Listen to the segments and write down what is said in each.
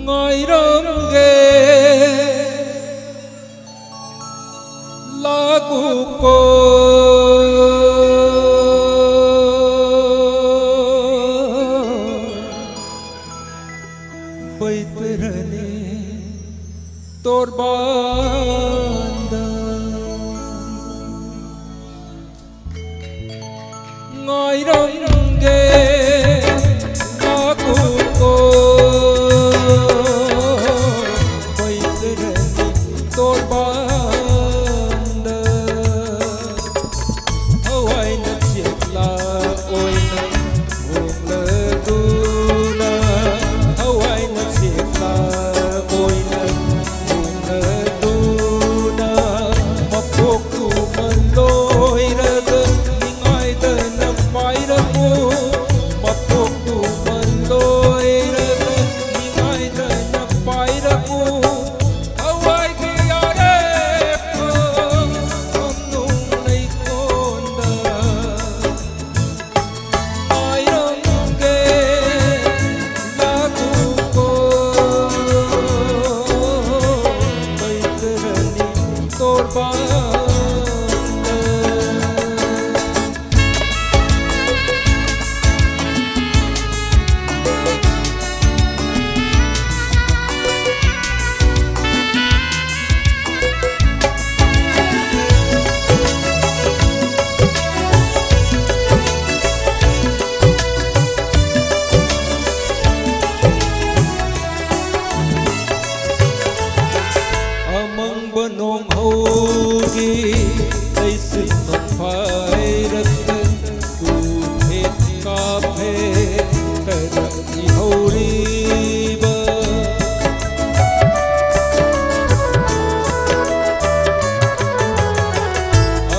ngairamge lagu ko baitrane tor banda ngairamge lagu ko baitrane tor banda hawai na chekla oi na hong duna hawai na chekla oi na hong duna mapok tu maloi raga ningai da na pai ra ko mapok tu maloi raga ningai da na pai ra ko hawai ki yare ko nung nei konda ngairamge lagu ko baitrane tor banda amang banong hogi ay sinong pairat tu het kape tarak ihoriba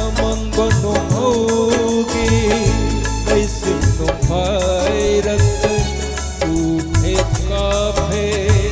amang banong hogi ay sinong pairat tu het kape